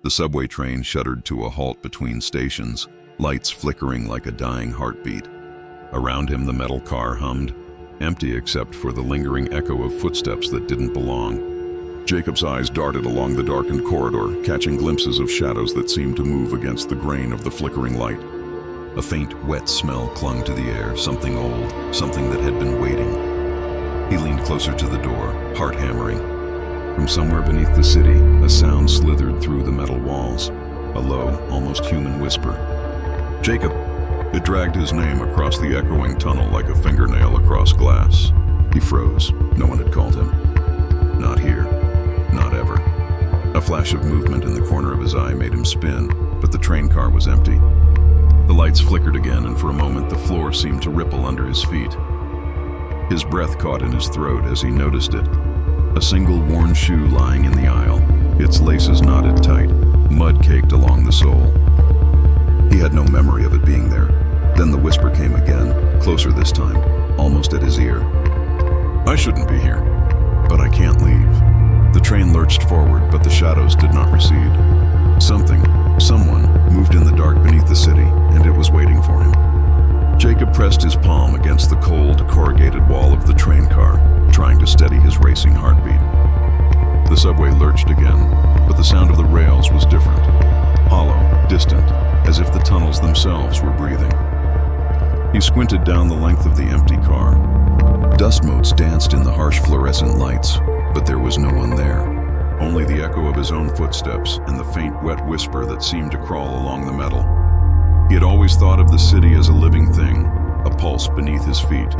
The subway train shuddered to a halt between stations, lights flickering like a dying heartbeat. Around him, the metal car hummed, empty except for the lingering echo of footsteps that didn't belong. Jacob's eyes darted along the darkened corridor, catching glimpses of shadows that seemed to move against the grain of the flickering light. A faint, wet smell clung to the air, something old, something that had been waiting. He leaned closer to the door, heart hammering. From somewhere beneath the city, a sound slithered through the metal walls, a low, almost human whisper. "Jacob!" It dragged his name across the echoing tunnel like a fingernail across glass. He froze. No one had called him. Not here. Not ever. A flash of movement in the corner of his eye made him spin, but the train car was empty. The lights flickered again, and for a moment the floor seemed to ripple under his feet. His breath caught in his throat as he noticed it. A single worn shoe lying in the aisle, its laces knotted tight, mud caked along the sole. He had no memory of it being there. Then the whisper came again, closer this time, almost at his ear. "I shouldn't be here, but I can't leave." The train lurched forward, but the shadows did not recede. Someone moved in the dark beneath the city, and it was waiting for him. Jacob pressed his palm against the cold, corrugated wall of the train car, trying to steady his racing heartbeat. The subway lurched again, but the sound of the rails was different. Hollow, distant, as if the tunnels themselves were breathing. He squinted down the length of the empty car. Dust motes danced in the harsh fluorescent lights, but there was no one there. Only the echo of his own footsteps and the faint, wet whisper that seemed to crawl along the metal. He had always thought of the city as a living thing, a pulse beneath his feet,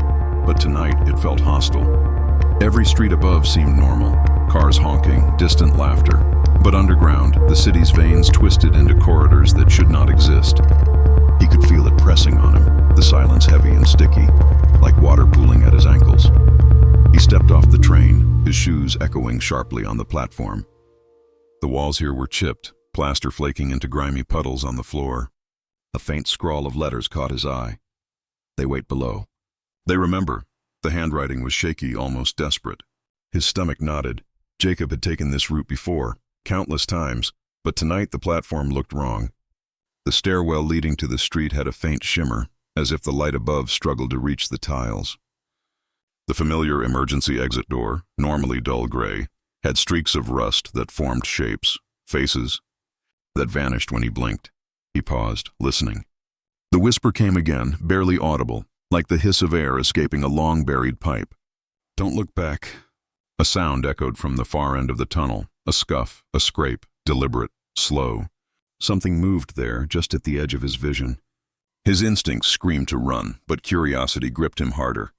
but tonight it felt hostile. Every street above seemed normal, cars honking, distant laughter. But underground, the city's veins twisted into corridors that should not exist. He could feel it pressing on him, the silence heavy and sticky, like water pooling at his ankles. He stepped off the train, his shoes echoing sharply on the platform. The walls here were chipped, plaster flaking into grimy puddles on the floor. A faint scrawl of letters caught his eye. "They wait below. They remember." The handwriting was shaky, almost desperate. His stomach knotted. Jacob had taken this route before, countless times, but tonight the platform looked wrong. The stairwell leading to the street had a faint shimmer, as if the light above struggled to reach the tiles. The familiar emergency exit door, normally dull gray, had streaks of rust that formed shapes, faces, that vanished when he blinked. He paused, listening. The whisper came again, barely audible, like the hiss of air escaping a long-buried pipe. "Don't look back." A sound echoed from the far end of the tunnel, a scuff, a scrape, deliberate, slow. Something moved there, just at the edge of his vision. His instincts screamed to run, but curiosity gripped him harder.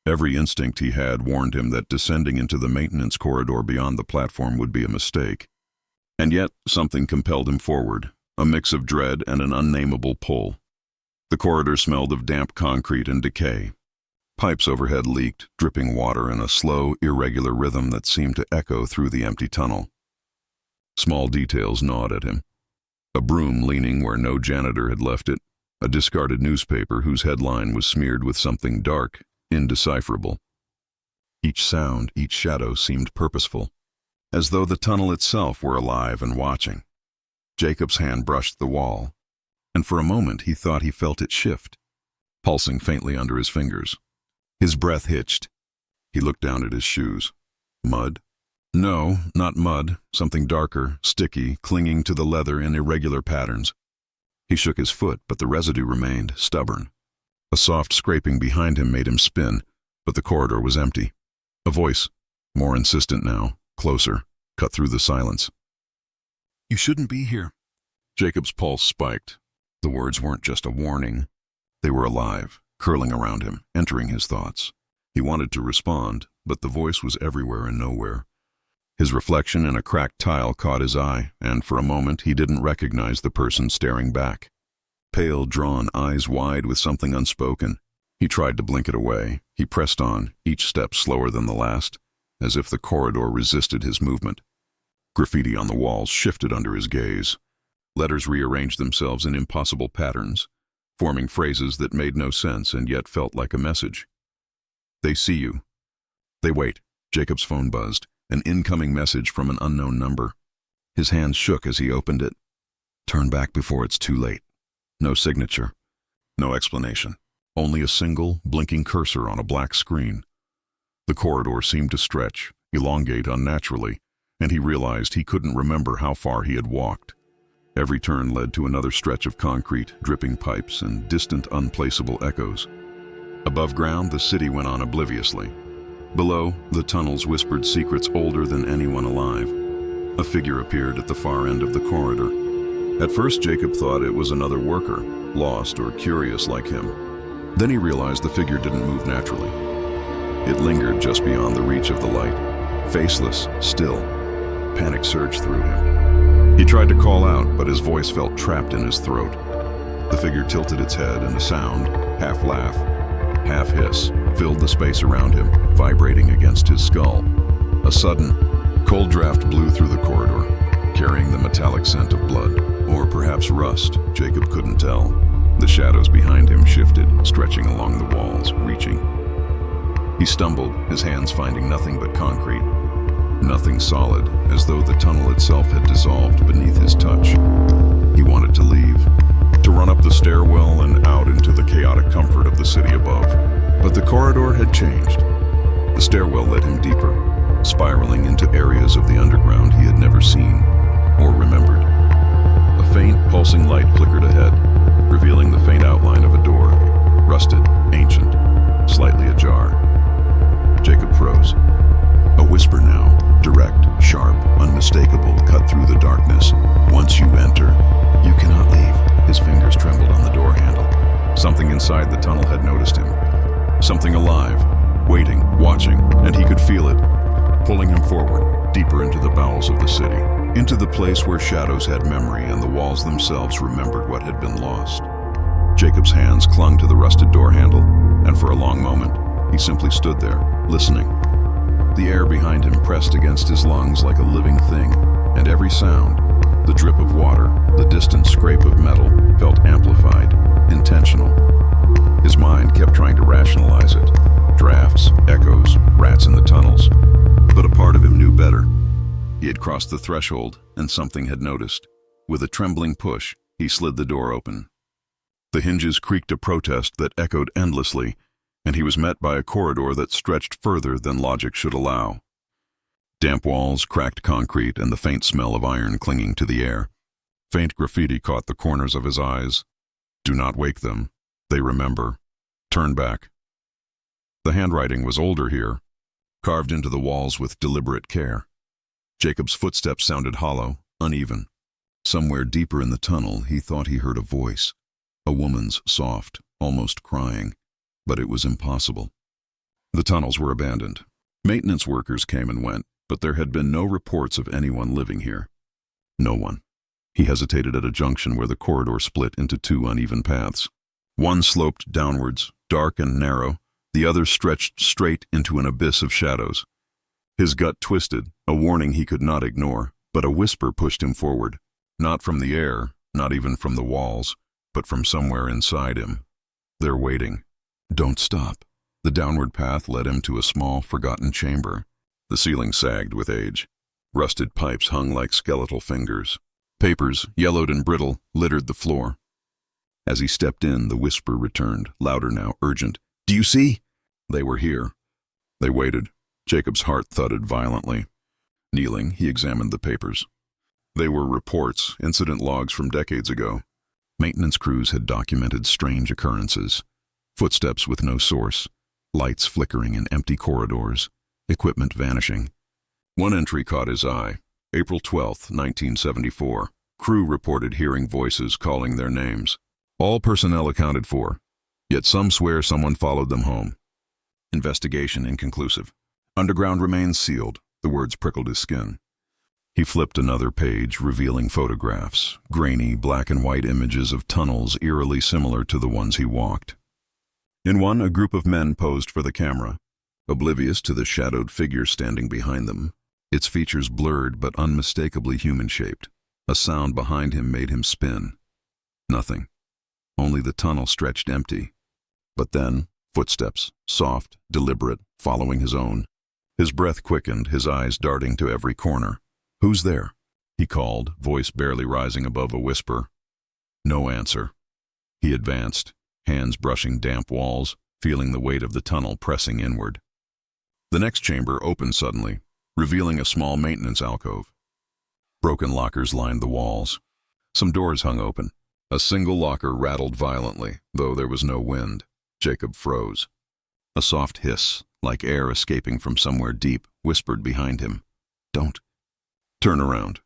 Every instinct he had warned him that descending into the maintenance corridor beyond the platform would be a mistake. And yet, something compelled him forward, a mix of dread and an unnameable pull. The corridor smelled of damp concrete and decay. Pipes overhead leaked, dripping water in a slow, irregular rhythm that seemed to echo through the empty tunnel. Small details gnawed at him. A broom leaning where no janitor had left it, a discarded newspaper whose headline was smeared with something dark, indecipherable. Each sound, each shadow seemed purposeful, as though the tunnel itself were alive and watching. Jacob's hand brushed the wall, and for a moment he thought he felt it shift, pulsing faintly under his fingers. His breath hitched. He looked down at his shoes. Mud? No, not mud, something darker, sticky, clinging to the leather in irregular patterns. He shook his foot, but the residue remained, stubborn. A soft scraping behind him made him spin, but the corridor was empty. A voice, more insistent now, closer, cut through the silence. "You shouldn't be here." Jacob's pulse spiked. The words weren't just a warning. They were alive, curling around him, entering his thoughts. He wanted to respond, but the voice was everywhere and nowhere. His reflection in a cracked tile caught his eye, and for a moment he didn't recognize the person staring back. Pale, drawn, eyes wide with something unspoken. He tried to blink it away. He pressed on, each step slower than the last, as if the corridor resisted his movement. Graffiti on the walls shifted under his gaze. Letters rearranged themselves in impossible patterns, forming phrases that made no sense and yet felt like a message. "They see you." "They wait." Jacob's phone buzzed, an incoming message from an unknown number. His hands shook as he opened it. Turn back before it's too late. No signature. No explanation. Only a single, blinking cursor on a black screen. The corridor seemed to stretch, elongate unnaturally, and he realized he couldn't remember how far he had walked. Every turn led to another stretch of concrete, dripping pipes, and distant, unplaceable echoes. Above ground, the city went on obliviously. Below, the tunnels whispered secrets older than anyone alive. A figure appeared at the far end of the corridor. At first, Jacob thought it was another worker, lost or curious like him. Then he realized the figure didn't move naturally. It lingered just beyond the reach of the light, faceless, still. Panic surged through him. He tried to call out, but his voice felt trapped in his throat. The figure tilted its head, and a sound, half laugh, half hiss, filled the space around him, vibrating against his skull. A sudden, cold draft blew through the corridor, carrying the metallic scent of blood, or perhaps rust. Jacob couldn't tell. The shadows behind him shifted, stretching along the walls, reaching. He stumbled, his hands finding nothing but concrete. Nothing solid, as though the tunnel itself had dissolved beneath his touch. He wanted to leave, to run up the stairwell and out into the chaotic comfort of the city above. But the corridor had changed. The stairwell led him deeper, spiraling into areas of the underground he had never seen or remembered. A faint, pulsing light flickered ahead, revealing the faint outline of a door, rusted, ancient, slightly ajar. Jacob froze. A whisper now, direct, sharp, unmistakable, cut through the darkness. Once you enter, you cannot leave. His fingers trembled on the door handle. Something inside the tunnel had noticed him. Something alive, waiting, watching, and he could feel it, pulling him forward, deeper into the bowels of the city, into the place where shadows had memory and the walls themselves remembered what had been lost. Jacob's hands clung to the rusted door handle, and for a long moment, he simply stood there, listening. The air behind him pressed against his lungs like a living thing, and every sound, the drip of water, the distant scrape of metal, felt amplified, intentional. His mind kept trying to rationalize it. Drafts, echoes, rats in the tunnels. But a part of him knew better. He had crossed the threshold, and something had noticed. With a trembling push, he slid the door open. The hinges creaked a protest that echoed endlessly, and he was met by a corridor that stretched further than logic should allow. Damp walls, cracked concrete, and the faint smell of iron clinging to the air. Faint graffiti caught the corners of his eyes. Do not wake them. They remember. Turn back. The handwriting was older here, carved into the walls with deliberate care. Jacob's footsteps sounded hollow, uneven. Somewhere deeper in the tunnel, he thought he heard a voice. A woman's, soft, almost crying. But it was impossible. The tunnels were abandoned. Maintenance workers came and went, but there had been no reports of anyone living here. No one. He hesitated at a junction where the corridor split into two uneven paths. One sloped downwards, dark and narrow. The other stretched straight into an abyss of shadows. His gut twisted, a warning he could not ignore, but a whisper pushed him forward. Not from the air, not even from the walls, but from somewhere inside him. They're waiting. Don't stop. The downward path led him to a small, forgotten chamber. The ceiling sagged with age. Rusted pipes hung like skeletal fingers. Papers, yellowed and brittle, littered the floor. As he stepped in, the whisper returned, louder now, urgent. Do you see? They were here. They waited. Jacob's heart thudded violently. Kneeling, he examined the papers. They were reports, incident logs from decades ago. Maintenance crews had documented strange occurrences. Footsteps with no source, lights flickering in empty corridors, equipment vanishing. One entry caught his eye. April 12, 1974. Crew reported hearing voices calling their names. All personnel accounted for, yet some swear someone followed them home. Investigation inconclusive. Underground remains sealed. The words prickled his skin. He flipped another page, revealing photographs, grainy black and white images of tunnels eerily similar to the ones he walked. In one, a group of men posed for the camera, oblivious to the shadowed figure standing behind them, its features blurred but unmistakably human-shaped. A sound behind him made him spin. Nothing. Only the tunnel stretched empty. But then, footsteps, soft, deliberate, following his own. His breath quickened, his eyes darting to every corner. Who's there? he called, voice barely rising above a whisper. No answer. He advanced, hands brushing damp walls, feeling the weight of the tunnel pressing inward. The next chamber opened suddenly, revealing a small maintenance alcove. Broken lockers lined the walls. Some doors hung open. A single locker rattled violently, though there was no wind. Jacob froze. A soft hiss, like air escaping from somewhere deep, whispered behind him. Don't. Turn around.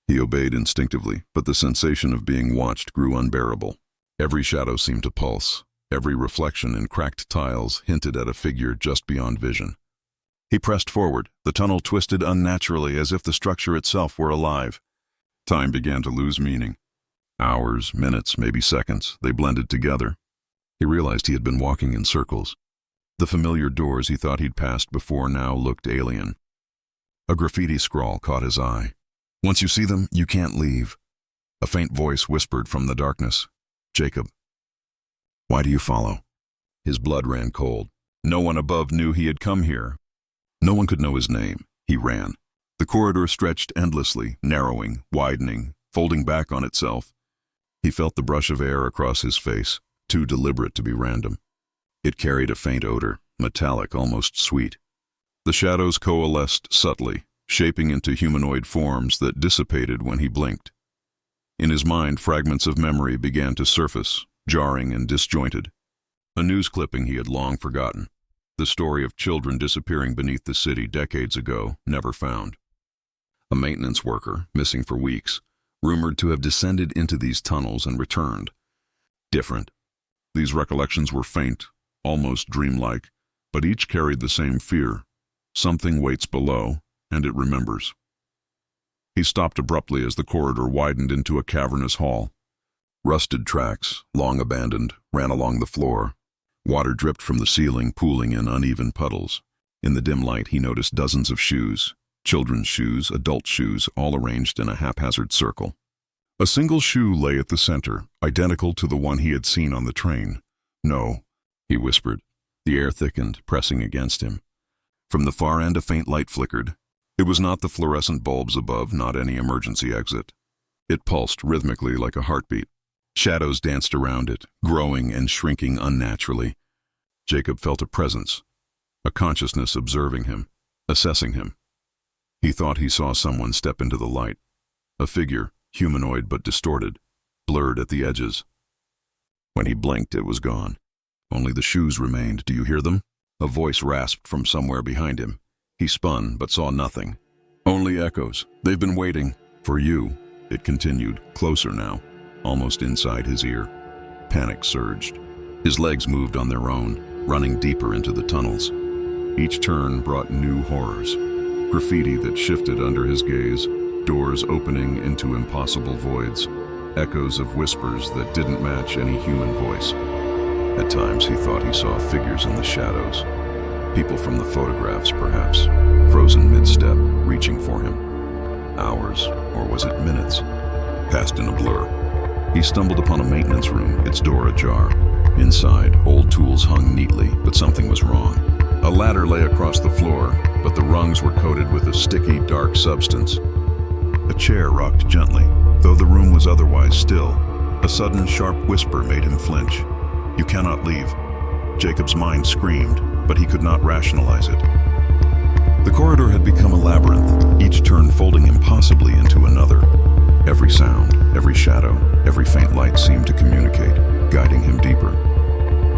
He obeyed instinctively, but the sensation of being watched grew unbearable. Every shadow seemed to pulse. Every reflection in cracked tiles hinted at a figure just beyond vision. He pressed forward. The tunnel twisted unnaturally as if the structure itself were alive. Time began to lose meaning. Hours, minutes, maybe seconds, they blended together. He realized he had been walking in circles. The familiar doors he thought he'd passed before now looked alien. A graffiti scrawl caught his eye. Once you see them, you can't leave. A faint voice whispered from the darkness. Jacob. Why do you follow? His blood ran cold. No one above knew he had come here. No one could know his name. He ran. The corridor stretched endlessly, narrowing, widening, folding back on itself. He felt the brush of air across his face, too deliberate to be random. It carried a faint odor, metallic, almost sweet. The shadows coalesced subtly, shaping into humanoid forms that dissipated when he blinked. In his mind, fragments of memory began to surface, jarring and disjointed. A news clipping he had long forgotten. The story of children disappearing beneath the city decades ago, never found. A maintenance worker, missing for weeks, rumored to have descended into these tunnels and returned. Different. These recollections were faint, almost dreamlike, but each carried the same fear. Something waits below, and it remembers. He stopped abruptly as the corridor widened into a cavernous hall. Rusted tracks, long abandoned, ran along the floor. Water dripped from the ceiling, pooling in uneven puddles. In the dim light, he noticed dozens of shoes. Children's shoes, adult shoes, all arranged in a haphazard circle. A single shoe lay at the center, identical to the one he had seen on the train. No, he whispered. The air thickened, pressing against him. From the far end, a faint light flickered. It was not the fluorescent bulbs above, not any emergency exit. It pulsed rhythmically like a heartbeat. Shadows danced around it, growing and shrinking unnaturally. Jacob felt a presence, a consciousness observing him, assessing him. He thought he saw someone step into the light. A figure, humanoid but distorted, blurred at the edges. When he blinked, it was gone. Only the shoes remained. Do you hear them? A voice rasped from somewhere behind him. He spun, but saw nothing. Only echoes. They've been waiting. For you, it continued, closer now, almost inside his ear. Panic surged. His legs moved on their own, running deeper into the tunnels. Each turn brought new horrors. Graffiti that shifted under his gaze, doors opening into impossible voids, echoes of whispers that didn't match any human voice. At times he thought he saw figures in the shadows, people from the photographs perhaps, frozen mid-step, reaching for him. Hours, or was it minutes, passed in a blur. He stumbled upon a maintenance room, its door ajar. Inside, old tools hung neatly, but something was wrong. A ladder lay across the floor, but the rungs were coated with a sticky, dark substance. A chair rocked gently, though the room was otherwise still. A sudden, sharp whisper made him flinch. You cannot leave. Jacob's mind screamed, but he could not rationalize it. The corridor had become a labyrinth, each turn folding impossibly into another. Every sound, every shadow, every faint light seemed to communicate, guiding him deeper.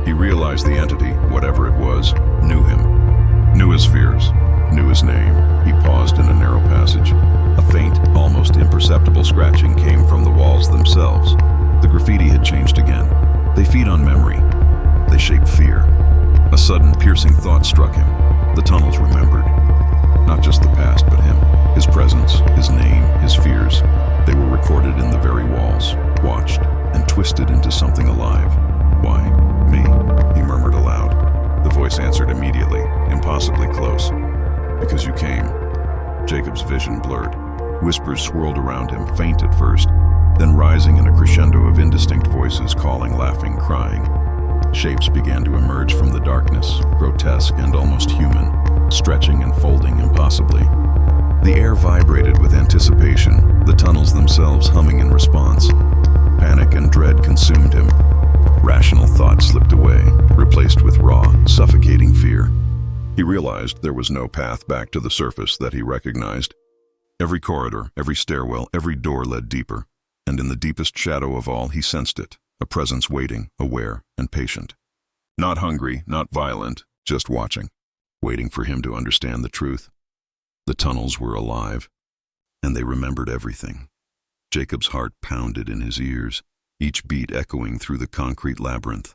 He realized the entity, whatever it was, knew him, knew his fears, knew his name. He paused in a narrow passage. A faint, almost imperceptible scratching came from the walls themselves. The graffiti had changed again. They feed on memory. They shape fear. A sudden, piercing thought struck him. The tunnels remembered. Not just the past, but him. His presence, his name, his fears. They were recorded in the very walls, watched, and twisted into something alive. Why, me, he murmured aloud. The voice answered immediately, impossibly close. Because you came. Jacob's vision blurred. Whispers swirled around him, faint at first, then rising in a crescendo of indistinct voices calling, laughing, crying. Shapes began to emerge from the darkness, grotesque and almost human, stretching and folding impossibly. The air vibrated with anticipation. The tunnel He realized there was no path back to the surface that he recognized. Every corridor, every stairwell, every door led deeper, and in the deepest shadow of all he sensed it, a presence waiting, aware, and patient. Not hungry, not violent, just watching, waiting for him to understand the truth. The tunnels were alive, and they remembered everything. Jacob's heart pounded in his ears, each beat echoing through the concrete labyrinth.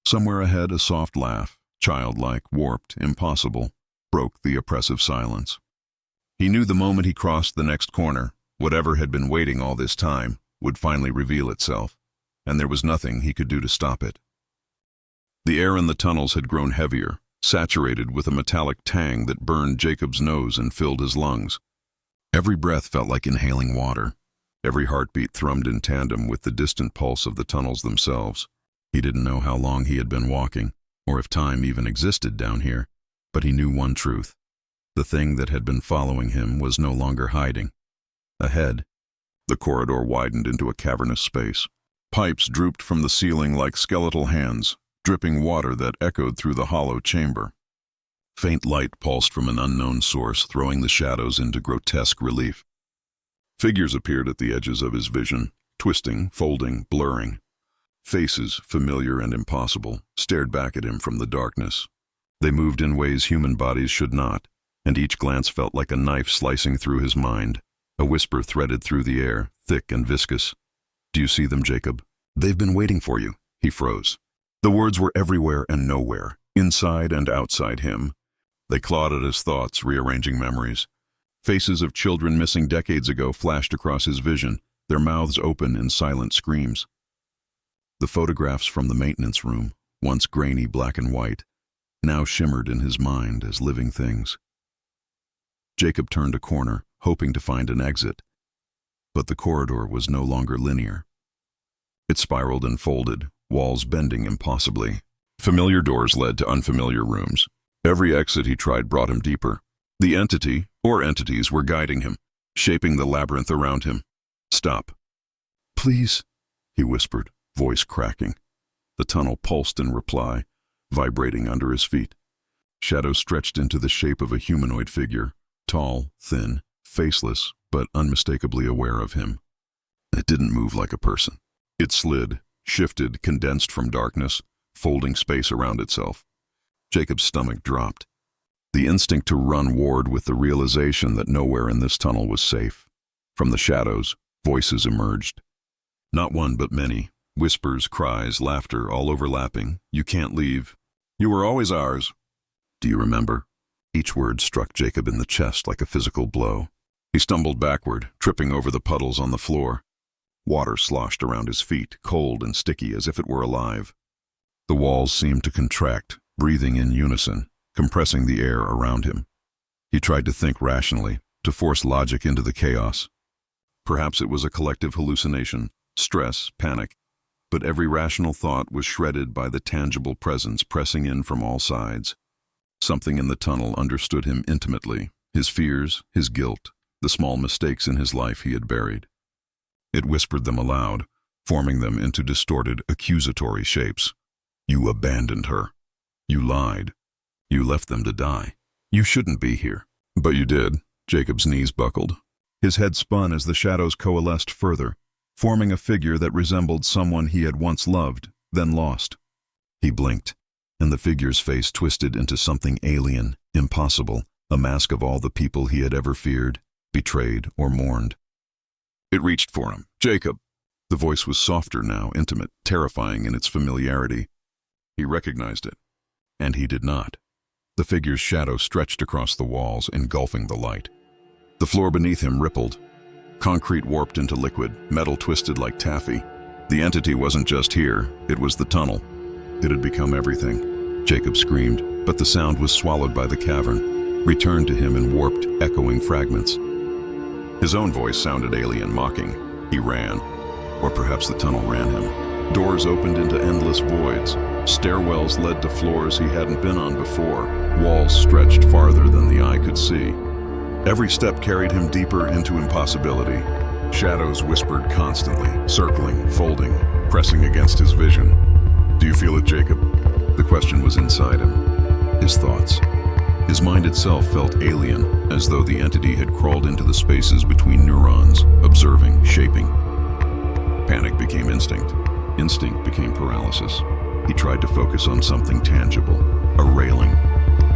Somewhere ahead, a soft laugh, childlike, warped, impossible, broke the oppressive silence. He knew the moment he crossed the next corner, whatever had been waiting all this time would finally reveal itself, and there was nothing he could do to stop it. The air in the tunnels had grown heavier, saturated with a metallic tang that burned Jacob's nose and filled his lungs. Every breath felt like inhaling water. Every heartbeat thrummed in tandem with the distant pulse of the tunnels themselves. He didn't know how long he had been walking, or if time even existed down here, but he knew one truth. The thing that had been following him was no longer hiding. Ahead, the corridor widened into a cavernous space. Pipes drooped from the ceiling like skeletal hands, dripping water that echoed through the hollow chamber. Faint light pulsed from an unknown source, throwing the shadows into grotesque relief. Figures appeared at the edges of his vision, twisting, folding, blurring. Faces, familiar and impossible, stared back at him from the darkness. They moved in ways human bodies should not, and each glance felt like a knife slicing through his mind. A whisper threaded through the air, thick and viscous. "Do you see them, Jacob? They've been waiting for you." He froze. The words were everywhere and nowhere, inside and outside him. They clawed at his thoughts, rearranging memories. Faces of children missing decades ago flashed across his vision, their mouths open in silent screams. The photographs from the maintenance room, once grainy black and white, now shimmered in his mind as living things. Jacob turned a corner, hoping to find an exit, but the corridor was no longer linear. It spiraled and folded, walls bending impossibly. Familiar doors led to unfamiliar rooms. Every exit he tried brought him deeper. The entity, or entities, were guiding him, shaping the labyrinth around him. "Stop." "Please," he whispered, voice cracking. The tunnel pulsed in reply, vibrating under his feet. Shadows stretched into the shape of a humanoid figure, tall, thin, faceless, but unmistakably aware of him. It didn't move like a person. It slid, shifted, condensed from darkness, folding space around itself. Jacob's stomach dropped. The instinct to run warred with the realization that nowhere in this tunnel was safe. From the shadows, voices emerged. Not one, but many. Whispers, cries, laughter, all overlapping. "You can't leave. You were always ours. Do you remember?" Each word struck Jacob in the chest like a physical blow. He stumbled backward, tripping over the puddles on the floor. Water sloshed around his feet, cold and sticky as if it were alive. The walls seemed to contract, breathing in unison, compressing the air around him. He tried to think rationally, to force logic into the chaos. Perhaps it was a collective hallucination, stress, panic, but every rational thought was shredded by the tangible presence pressing in from all sides. Something in the tunnel understood him intimately, his fears, his guilt, the small mistakes in his life he had buried. It whispered them aloud, forming them into distorted, accusatory shapes. "You abandoned her. You lied. You left them to die. You shouldn't be here." "But you did." Jacob's knees buckled. His head spun as the shadows coalesced further, forming a figure that resembled someone he had once loved, then lost. He blinked, and the figure's face twisted into something alien, impossible, a mask of all the people he had ever feared, betrayed, or mourned. It reached for him. "Jacob!" The voice was softer now, intimate, terrifying in its familiarity. He recognized it, and he did not. The figure's shadow stretched across the walls, engulfing the light. The floor beneath him rippled. Concrete warped into liquid, metal twisted like taffy. The entity wasn't just here, it was the tunnel. It had become everything. Jacob screamed, but the sound was swallowed by the cavern, returned to him in warped, echoing fragments. His own voice sounded alien, mocking. He ran, or perhaps the tunnel ran him. Doors opened into endless voids. Stairwells led to floors he hadn't been on before. Walls stretched farther than the eye could see. Every step carried him deeper into impossibility. Shadows whispered constantly, circling, folding, pressing against his vision. "Do you feel it, Jacob?" The question was inside him. His thoughts. His mind itself felt alien, as though the entity had crawled into the spaces between neurons, observing, shaping. Panic became instinct. Instinct became paralysis. He tried to focus on something tangible, a railing,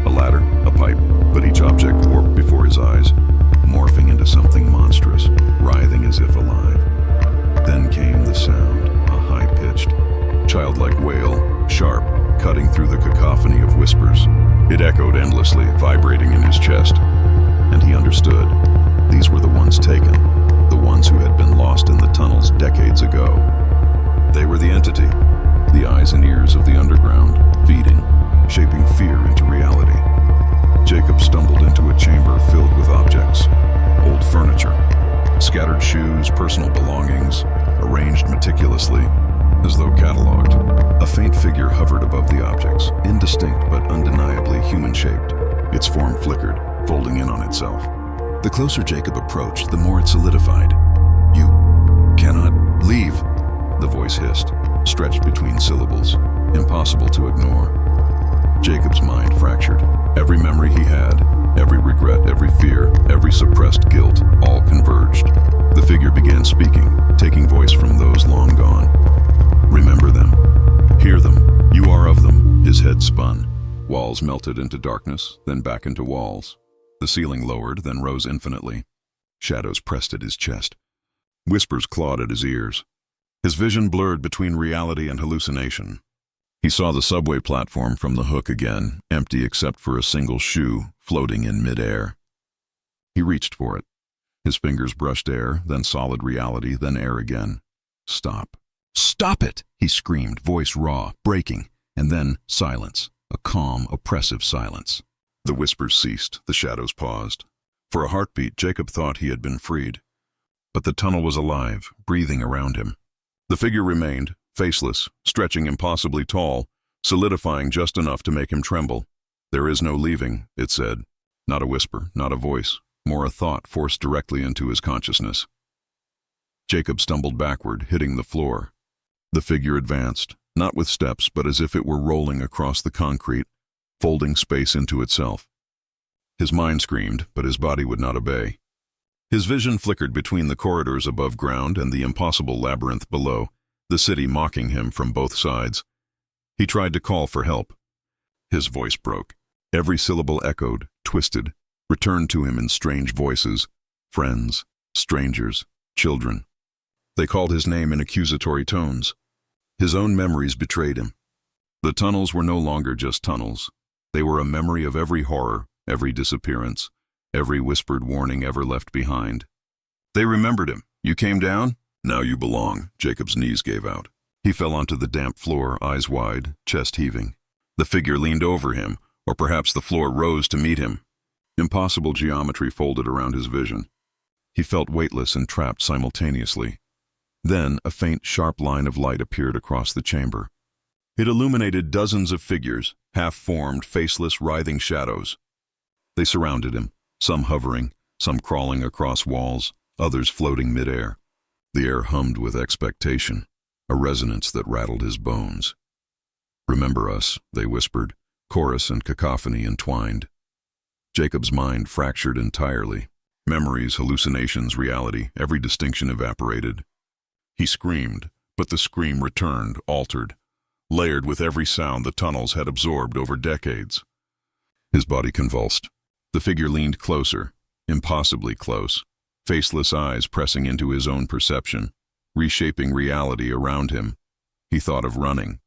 a ladder, a pipe, but each object warped before his eyes, morphing into something monstrous, writhing as if alive. Then came the sound, a high-pitched, childlike wail, sharp, cutting through the cacophony of whispers. It echoed endlessly, vibrating in his chest. And he understood. These were the ones taken, the ones who had been lost in the tunnels decades ago. They were the entity, the eyes and ears of the underground, feeding, shaping fear into reality. Jacob stumbled into a chamber filled with objects, old furniture, scattered shoes, personal belongings, arranged meticulously, as though catalogued. A faint figure hovered above the objects, indistinct but undeniably human-shaped. Its form flickered, folding in on itself. The closer Jacob approached, the more it solidified. "You cannot leave," the voice hissed, stretched between syllables, impossible to ignore. Jacob's mind fractured. Every memory he had, every regret, every fear, every suppressed guilt, all converged. The figure began speaking, taking voice from those long gone. "Remember them. Hear them. You are of them." His head spun. Walls melted into darkness, then back into walls. The ceiling lowered, then rose infinitely. Shadows pressed at his chest. Whispers clawed at his ears. His vision blurred between reality and hallucination. He saw the subway platform from the hook again, empty except for a single shoe floating in midair. He reached for it. His fingers brushed air, then solid reality, then air again. "Stop. Stop it!" he screamed, voice raw, breaking, and then silence, a calm, oppressive silence. The whispers ceased, the shadows paused. For a heartbeat, Jacob thought he had been freed. But the tunnel was alive, breathing around him. The figure remained, faceless, stretching impossibly tall, solidifying just enough to make him tremble. "There is no leaving," it said. Not a whisper, not a voice, more a thought forced directly into his consciousness. Jacob stumbled backward, hitting the floor. The figure advanced, not with steps, but as if it were rolling across the concrete, folding space into itself. His mind screamed, but his body would not obey. His vision flickered between the corridors above ground and the impossible labyrinth below, the city mocking him from both sides. He tried to call for help. His voice broke. Every syllable echoed, twisted, returned to him in strange voices. Friends, strangers, children. They called his name in accusatory tones. His own memories betrayed him. The tunnels were no longer just tunnels. They were a memory of every horror, every disappearance, every whispered warning ever left behind. They remembered him. "You came down? Now you belong." Jacob's knees gave out. He fell onto the damp floor, eyes wide, chest heaving. The figure leaned over him, or perhaps the floor rose to meet him. Impossible geometry folded around his vision. He felt weightless and trapped simultaneously. Then a faint, sharp line of light appeared across the chamber. It illuminated dozens of figures, half-formed, faceless, writhing shadows. They surrounded him, some hovering, some crawling across walls, others floating midair. The air hummed with expectation, a resonance that rattled his bones. "Remember us," they whispered, chorus and cacophony entwined. Jacob's mind fractured entirely. Memories, hallucinations, reality, every distinction evaporated. He screamed, but the scream returned, altered, layered with every sound the tunnels had absorbed over decades. His body convulsed. The figure leaned closer, impossibly close, faceless eyes pressing into his own perception, reshaping reality around him. He thought of running.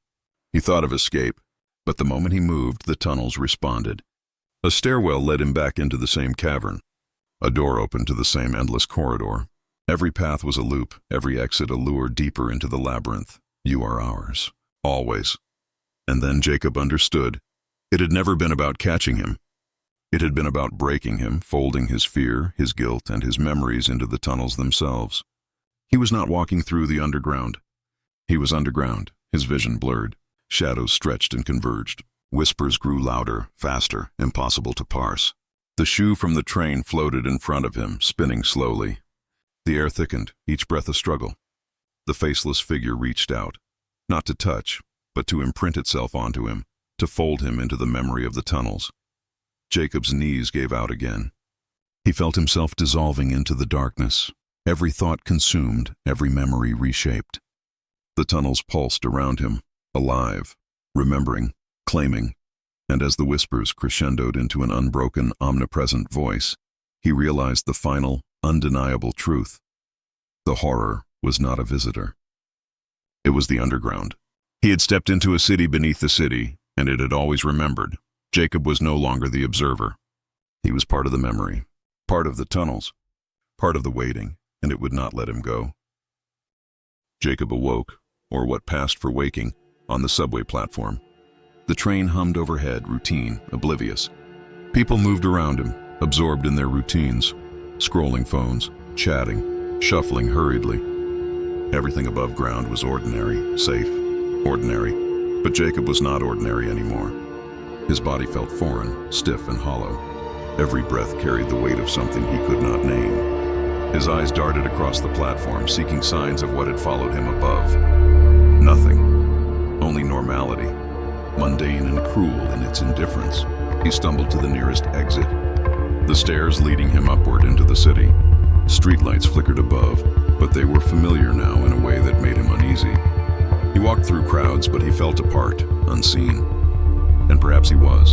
He thought of escape, but the moment he moved, the tunnels responded. A stairwell led him back into the same cavern. A door opened to the same endless corridor. Every path was a loop, every exit a lure deeper into the labyrinth. "You are ours. Always." And then Jacob understood. It had never been about catching him. It had been about breaking him, folding his fear, his guilt, and his memories into the tunnels themselves. He was not walking through the underground. He was underground, his vision blurred. Shadows stretched and converged. Whispers grew louder, faster, impossible to parse. The shoe from the train floated in front of him, spinning slowly. The air thickened, each breath a struggle. The faceless figure reached out, not to touch, but to imprint itself onto him, to fold him into the memory of the tunnels. Jacob's knees gave out again. He felt himself dissolving into the darkness, every thought consumed, every memory reshaped. The tunnels pulsed around him, alive, remembering, claiming, and as the whispers crescendoed into an unbroken, omnipresent voice, he realized the final, undeniable truth. The horror was not a visitor. It was the underground. He had stepped into a city beneath the city, and it had always remembered. Jacob was no longer the observer. He was part of the memory, part of the tunnels, part of the waiting, and it would not let him go. Jacob awoke, or what passed for waking, on the subway platform. The train hummed overhead, routine, oblivious. People moved around him, absorbed in their routines, scrolling phones, chatting, shuffling hurriedly. Everything above ground was ordinary, safe, ordinary. But Jacob was not ordinary anymore. His body felt foreign, stiff and hollow. Every breath carried the weight of something he could not name. His eyes darted across the platform, seeking signs of what had followed him above. Nothing. Only normality, mundane and cruel in its indifference. He stumbled to the nearest exit, the stairs leading him upward into the city. Streetlights flickered above, but they were familiar now in a way that made him uneasy. He walked through crowds, but he felt apart, unseen. And perhaps he was.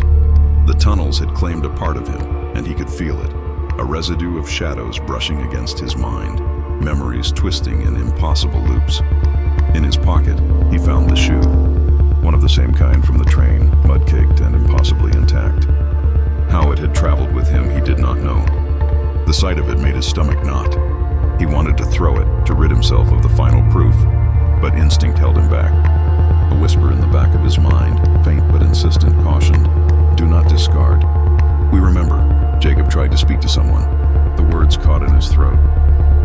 The tunnels had claimed a part of him, and he could feel it. A residue of shadows brushing against his mind, memories twisting in impossible loops. In his pocket, he found the shoe, one of the same kind from the train, mud-caked and impossibly intact. How it had traveled with him, he did not know. The sight of it made his stomach knot. He wanted to throw it, to rid himself of the final proof, but instinct held him back. A whisper in the back of his mind, faint but insistent, cautioned, "Do not discard." "We remember." Jacob tried to speak to someone. The words caught in his throat.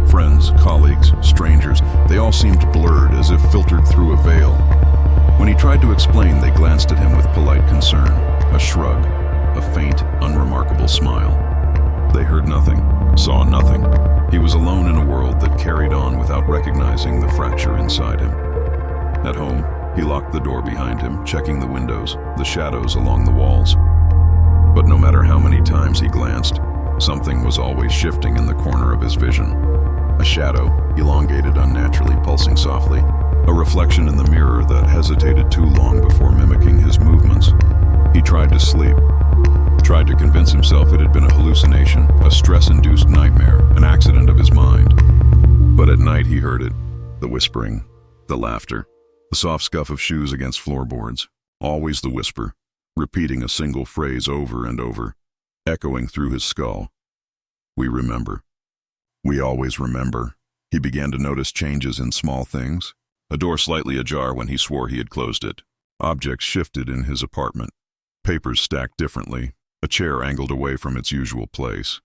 Friends, colleagues, strangers, they all seemed blurred, as if filtered through a veil. When he tried to explain, they glanced at him with polite concern, a shrug, a faint, unremarkable smile. They heard nothing, saw nothing. He was alone in a world that carried on without recognizing the fracture inside him. At home, he locked the door behind him, checking the windows, the shadows along the walls. But no matter how many times he glanced, something was always shifting in the corner of his vision. A shadow, elongated unnaturally, pulsing softly. A reflection in the mirror that hesitated too long before mimicking his movements. He tried to sleep, tried to convince himself it had been a hallucination, a stress-induced nightmare, an accident of his mind. But at night he heard it, the whispering, the laughter, the soft scuff of shoes against floorboards, always the whisper, repeating a single phrase over and over, echoing through his skull. We remember. We always remember. He began to notice changes in small things. A door slightly ajar when he swore he had closed it. Objects shifted in his apartment. Papers stacked differently. A chair angled away from its usual place.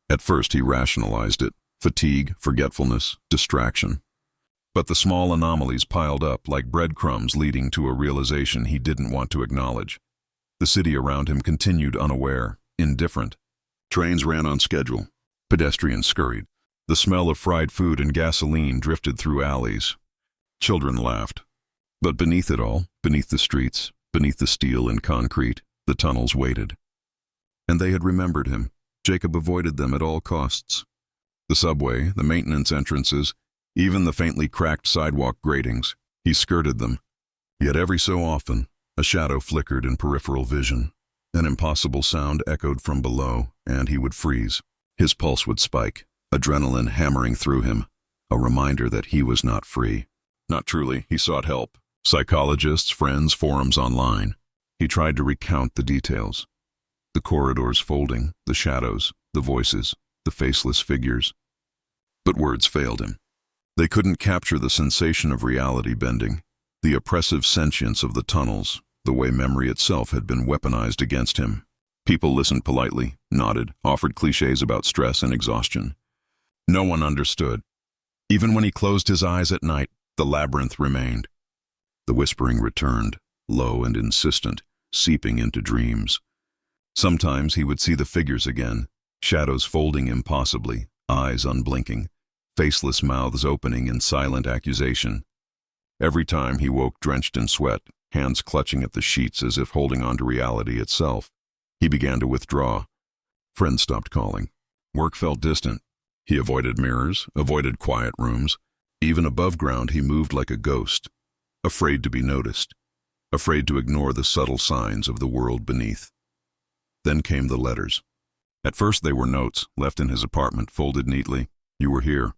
At first he rationalized it. Fatigue, forgetfulness, distraction. But the small anomalies piled up like breadcrumbs leading to a realization he didn't want to acknowledge. The city around him continued unaware, indifferent. Trains ran on schedule. Pedestrians scurried. The smell of fried food and gasoline drifted through alleys. Children laughed. But beneath it all, beneath the streets, beneath the steel and concrete, the tunnels waited. And they had remembered him. Jacob avoided them at all costs. The subway, the maintenance entrances, even the faintly cracked sidewalk gratings, he skirted them. Yet every so often, a shadow flickered in peripheral vision. An impossible sound echoed from below, and he would freeze. His pulse would spike, adrenaline hammering through him, a reminder that he was not free. Not truly, he sought help. Psychologists, friends, forums online. He tried to recount the details. The corridors folding, the shadows, the voices, the faceless figures. But words failed him. They couldn't capture the sensation of reality bending, the oppressive sentience of the tunnels, the way memory itself had been weaponized against him. People listened politely, nodded, offered cliches about stress and exhaustion. No one understood. Even when he closed his eyes at night, the labyrinth remained. The whispering returned, low and insistent, seeping into dreams. Sometimes he would see the figures again, shadows folding impossibly, eyes unblinking, faceless mouths opening in silent accusation. Every time he woke drenched in sweat, hands clutching at the sheets as if holding on to reality itself. He began to withdraw. Friends stopped calling. Work felt distant. He avoided mirrors, avoided quiet rooms. Even above ground, he moved like a ghost, afraid to be noticed, afraid to ignore the subtle signs of the world beneath. Then came the letters. At first they were notes, left in his apartment, folded neatly. "You were here.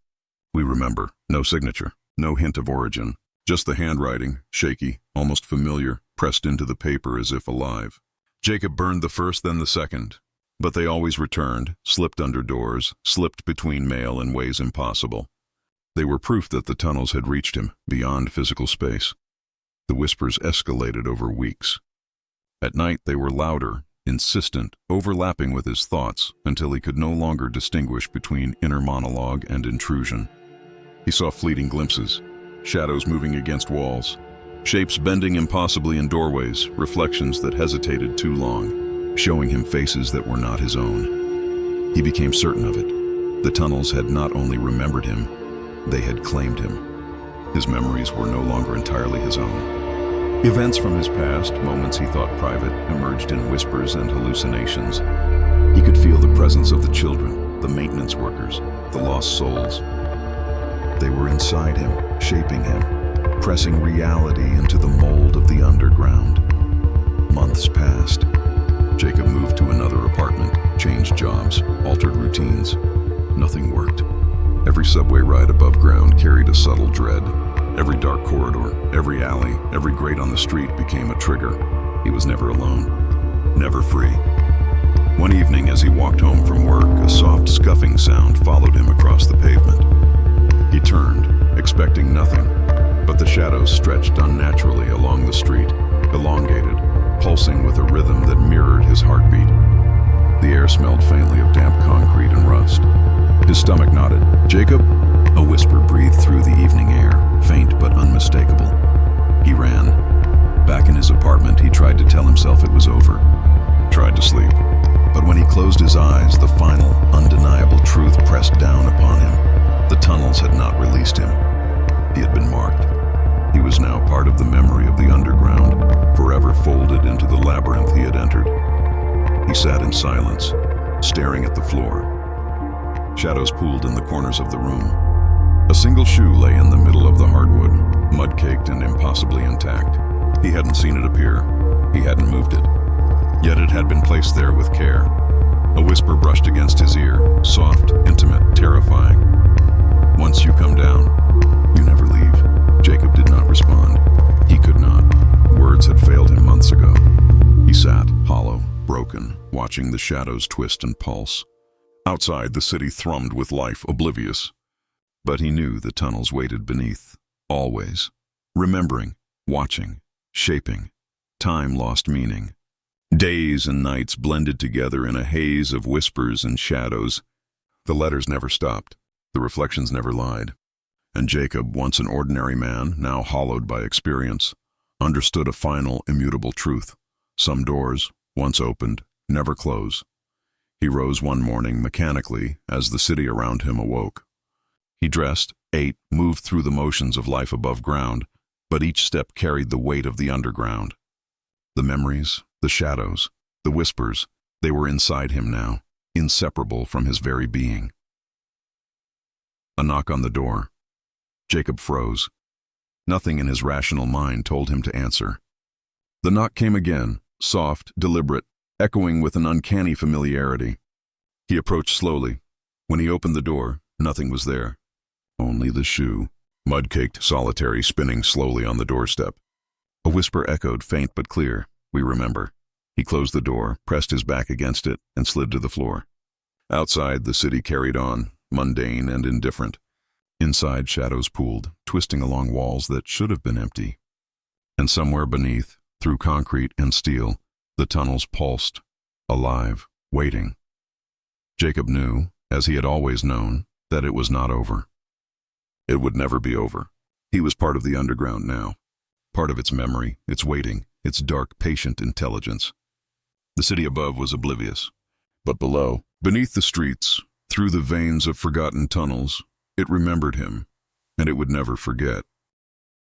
We remember." No signature, no hint of origin, just the handwriting, shaky, almost familiar, pressed into the paper as if alive. Jacob burned the first, then the second. But they always returned, slipped under doors, slipped between mail in ways impossible. They were proof that the tunnels had reached him, beyond physical space. The whispers escalated over weeks. At night they were louder, insistent, overlapping with his thoughts until he could no longer distinguish between inner monologue and intrusion. He saw fleeting glimpses, shadows moving against walls, shapes bending impossibly in doorways, reflections that hesitated too long, showing him faces that were not his own. He became certain of it. The tunnels had not only remembered him, they had claimed him. His memories were no longer entirely his own. Events from his past, moments he thought private, emerged in whispers and hallucinations. He could feel the presence of the children, the maintenance workers, the lost souls. They were inside him, shaping him, pressing reality into the mold of the underground. Months passed. Jacob moved to another apartment, changed jobs, altered routines. Nothing worked. Every subway ride above ground carried a subtle dread. Every dark corridor, every alley, every grate on the street became a trigger. He was never alone, never free. One evening as he walked home from work, a soft scuffing sound followed him across the pavement. He turned, expecting nothing, but the shadows stretched unnaturally along the street, elongated, pulsing with a rhythm that mirrored his heartbeat. The air smelled faintly of damp concrete and rust. His stomach knotted. "Jacob?" A whisper breathed through the evening air, faint but unmistakable. He ran. Back in his apartment, he tried to tell himself it was over. Tried to sleep. But when he closed his eyes, the final, undeniable truth pressed down upon him. The tunnels had not released him. He had been marked. He was now part of the memory of the underground, forever folded into the labyrinth he had entered. He sat in silence, staring at the floor. Shadows pooled in the corners of the room. A single shoe lay in the middle of the hardwood, mud-caked and impossibly intact. He hadn't seen it appear. He hadn't moved it. Yet it had been placed there with care. A whisper brushed against his ear, soft, intimate, terrifying. "Once you come down, you never leave." Jacob did not respond. He could not. Words had failed him months ago. He sat, hollow, broken, watching the shadows twist and pulse. Outside, the city thrummed with life, oblivious. But he knew the tunnels waited beneath, always. Remembering, watching, shaping. Time lost meaning. Days and nights blended together in a haze of whispers and shadows. The letters never stopped. The reflections never lied. And Jacob, once an ordinary man, now hollowed by experience, understood a final, immutable truth. Some doors, once opened, never close. He rose one morning mechanically as the city around him awoke. He dressed, ate, moved through the motions of life above ground, but each step carried the weight of the underground. The memories, the shadows, the whispers, they were inside him now, inseparable from his very being. A knock on the door. Jacob froze. Nothing in his rational mind told him to answer. The knock came again, soft, deliberate, echoing with an uncanny familiarity. He approached slowly. When he opened the door, nothing was there. Only the shoe, mud-caked, solitary, spinning slowly on the doorstep. A whisper echoed, faint but clear. "We remember." He closed the door, pressed his back against it, and slid to the floor. Outside, the city carried on, mundane and indifferent. Inside, shadows pooled, twisting along walls that should have been empty. And somewhere beneath, through concrete and steel, the tunnels pulsed, alive, waiting. Jacob knew, as he had always known, that it was not over. It would never be over. He was part of the underground now, part of its memory, its waiting, its dark, patient intelligence. The city above was oblivious, but below, beneath the streets, through the veins of forgotten tunnels, it remembered him, and it would never forget.